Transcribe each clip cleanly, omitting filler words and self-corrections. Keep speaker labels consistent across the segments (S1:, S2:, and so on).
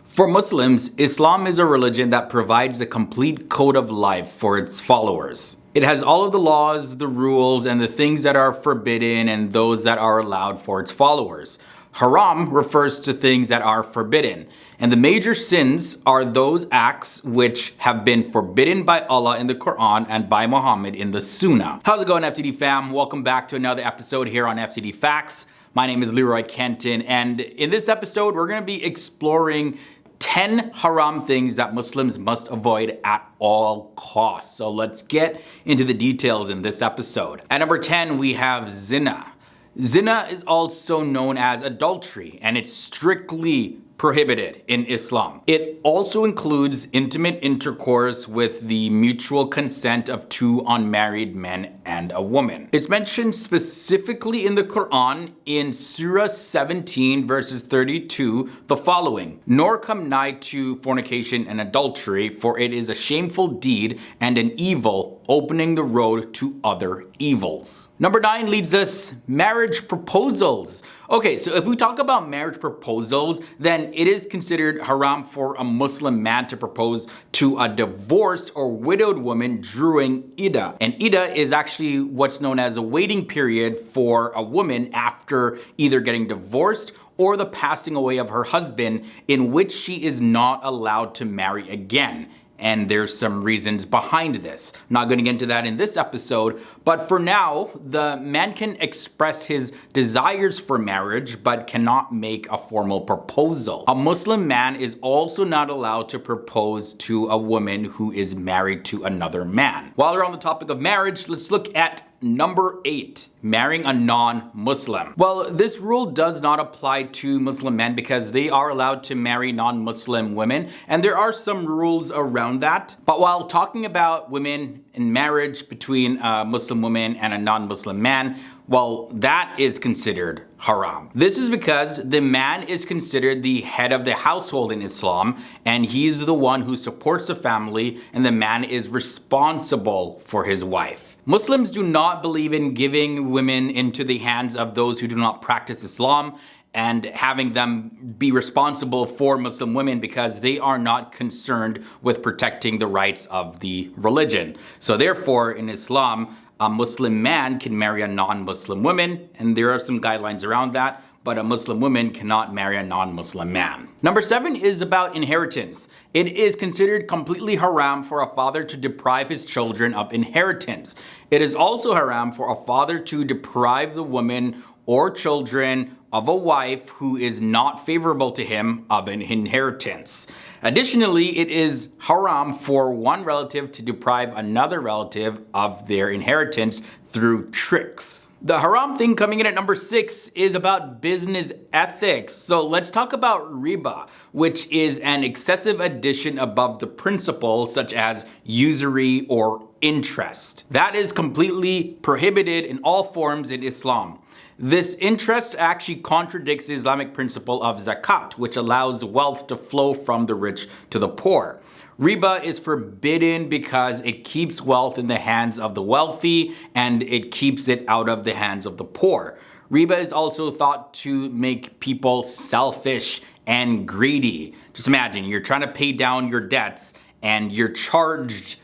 S1: For Muslims, Islam is a religion that provides a complete code of life for its followers. It has all of the laws, the rules, and the things that are forbidden and those that are allowed for its followers. Haram refers to things that are forbidden. And the major sins are those acts which have been forbidden by Allah in the Quran and by Muhammad in the Sunnah. How's it going, FTD fam? Welcome back to another episode here on FTD Facts. My name is Leroy Kenton, and in this episode, we're going to be exploring 10 haram things that Muslims must avoid at all costs. So let's get into the details in this episode. At number 10, we have zina. Zina is also known as adultery, and it's strictly prohibited in Islam. It also includes intimate intercourse with the mutual consent of two unmarried men and a woman. It's mentioned specifically in the Quran in Surah 17 verses 32 the following: "Nor come nigh to fornication and adultery, for it is a shameful deed and an evil, opening the road to other evils." Number 9 leads us marriage proposals. Okay, so if we talk about marriage proposals, then it is considered haram for a Muslim man to propose to a divorced or widowed woman during Iddah. And Iddah is actually what's known as a waiting period for a woman after either getting divorced or the passing away of her husband, in which she is not allowed to marry again. And there's some reasons behind this. Not going to get into that in this episode, but for now, the man can express his desires for marriage, but cannot make a formal proposal. A Muslim man is also not allowed to propose to a woman who is married to another man. While we're on the topic of marriage, let's look at number 8, marrying a non-Muslim. Well, this rule does not apply to Muslim men because they are allowed to marry non-Muslim women, and there are some rules around that. But while talking about women in marriage between a Muslim woman and a non-Muslim man, well, that is considered haram. This is because the man is considered the head of the household in Islam, and he's the one who supports the family, and the man is responsible for his wife. Muslims do not believe in giving women into the hands of those who do not practice Islam and having them be responsible for Muslim women because they are not concerned with protecting the rights of the religion. So therefore, in Islam, a Muslim man can marry a non-Muslim woman, and there are some guidelines around that, but a Muslim woman cannot marry a non-Muslim man. Number 7 is about inheritance. It is considered completely haram for a father to deprive his children of inheritance. It is also haram for a father to deprive the woman or children of a wife who is not favorable to him of an inheritance. Additionally, it is haram for one relative to deprive another relative of their inheritance through tricks. The haram thing coming in at number 6 is about business ethics. So let's talk about riba, which is an excessive addition above the principal, such as usury or interest. That is completely prohibited in all forms in Islam. This interest actually contradicts the Islamic principle of zakat, which allows wealth to flow from the rich to the poor. Riba is forbidden because it keeps wealth in the hands of the wealthy and it keeps it out of the hands of the poor. Riba is also thought to make people selfish and greedy. Just imagine, you're trying to pay down your debts and you're charged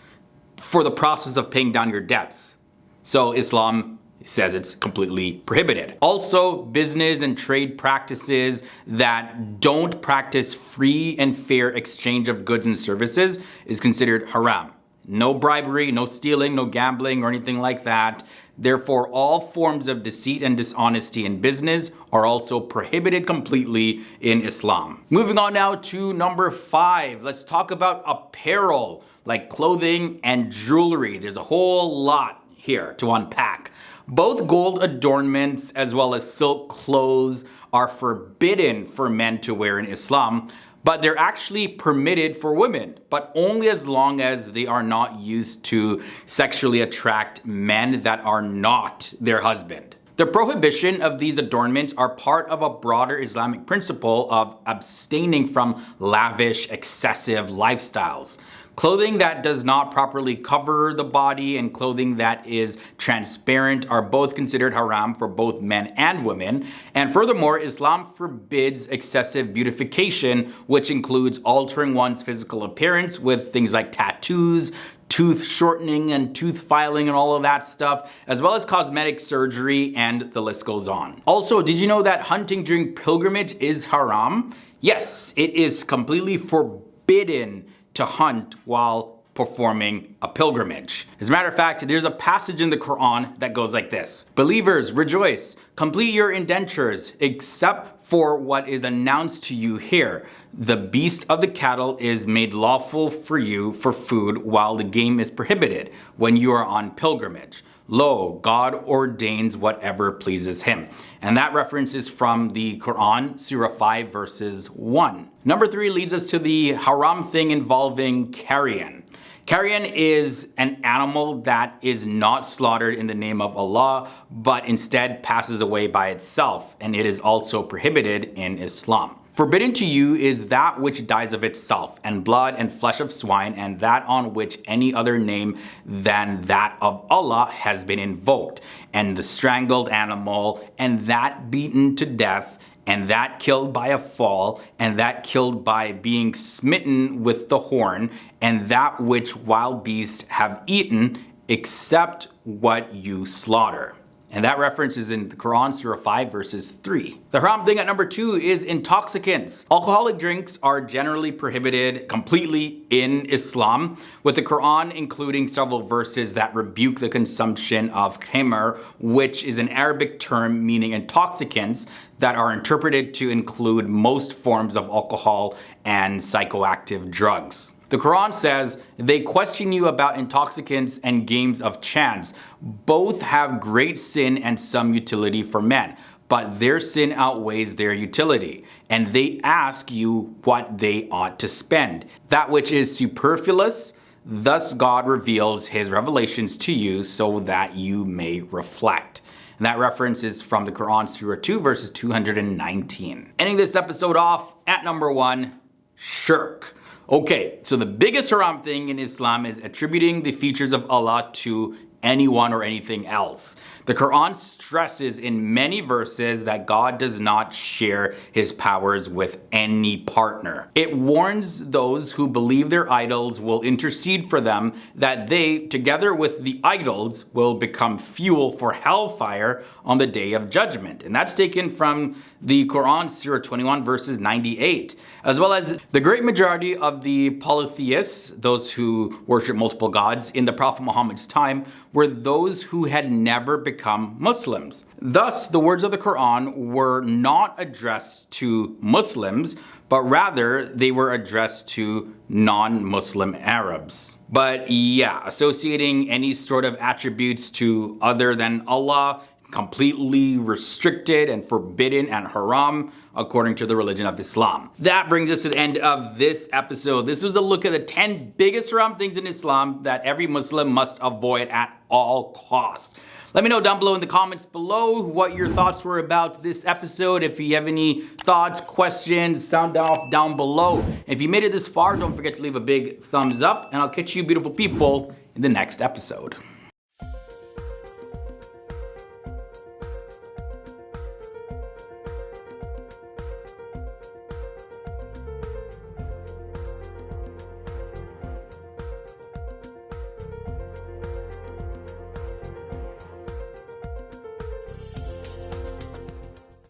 S1: for the process of paying down your debts. So Islam says it's completely prohibited. Also, business and trade practices that don't practice free and fair exchange of goods and services is considered haram. No bribery, no stealing, no gambling or anything like that. Therefore, all forms of deceit and dishonesty in business are also prohibited completely in Islam. Moving on now to number 5. Let's talk about apparel, like clothing and jewelry. There's a whole lot here to unpack. Both gold adornments as well as silk clothes are forbidden for men to wear in Islam, but they're actually permitted for women, but only as long as they are not used to sexually attract men that are not their husband. The prohibition of these adornments are part of a broader Islamic principle of abstaining from lavish, excessive lifestyles. Clothing that does not properly cover the body and clothing that is transparent are both considered haram for both men and women. And furthermore, Islam forbids excessive beautification, which includes altering one's physical appearance with things like tattoos, tooth shortening and tooth filing and all of that stuff, as well as cosmetic surgery, and the list goes on. Also, did you know that hunting during pilgrimage is haram? Yes, it is completely forbidden to hunt while performing a pilgrimage. As a matter of fact, there's a passage in the Quran that goes like this: "Believers, rejoice, complete your indentures, except for what is announced to you here. The beast of the cattle is made lawful for you for food, while the game is prohibited when you are on pilgrimage. Lo, God ordains whatever pleases him." And that reference is from the Quran, Surah 5, verses 1. Number 3 leads us to the haram thing involving carrion. Carrion is an animal that is not slaughtered in the name of Allah, but instead passes away by itself, and it is also prohibited in Islam. Forbidden to you is that which dies of itself, and blood and flesh of swine, and that on which any other name than that of Allah has been invoked, and the strangled animal, and that beaten to death, and that killed by a fall, and that killed by being smitten with the horn, and that which wild beasts have eaten, except what you slaughter. And that reference is in the Quran, Surah 5, verses 3. The haram thing at number 2 is intoxicants. Alcoholic drinks are generally prohibited completely in Islam, with the Quran including several verses that rebuke the consumption of khamr, which is an Arabic term meaning intoxicants that are interpreted to include most forms of alcohol and psychoactive drugs. The Quran says, "They question you about intoxicants and games of chance. Both have great sin and some utility for men, but their sin outweighs their utility. And they ask you what they ought to spend, that which is superfluous. Thus God reveals his revelations to you so that you may reflect." And that reference is from the Quran, Surah 2, verses 219. Ending this episode off at number 1, SHIRK. Okay, so the biggest haram thing in Islam is attributing the features of Allah to anyone or anything else. The Quran stresses in many verses that God does not share his powers with any partner. It warns those who believe their idols will intercede for them, that they, together with the idols, will become fuel for hellfire on the day of judgment. And that's taken from the Quran, Surah 21, verses 98. As well as the great majority of the polytheists, those who worship multiple gods in the Prophet Muhammad's time, were those who had never become Muslims. Thus, the words of the Quran were not addressed to Muslims, but rather they were addressed to non-Muslim Arabs. But yeah, associating any sort of attributes to other than Allah, completely restricted and forbidden and haram according to the religion of Islam. That brings us to the end of this episode. This was a look at the 10 biggest haram things in Islam that every Muslim must avoid at all costs. Let me know down below in the comments below what your thoughts were about this episode. If you have any thoughts, questions, sound off down below. If you made it this far, don't forget to leave a big thumbs up, and I'll catch you beautiful people in the next episode.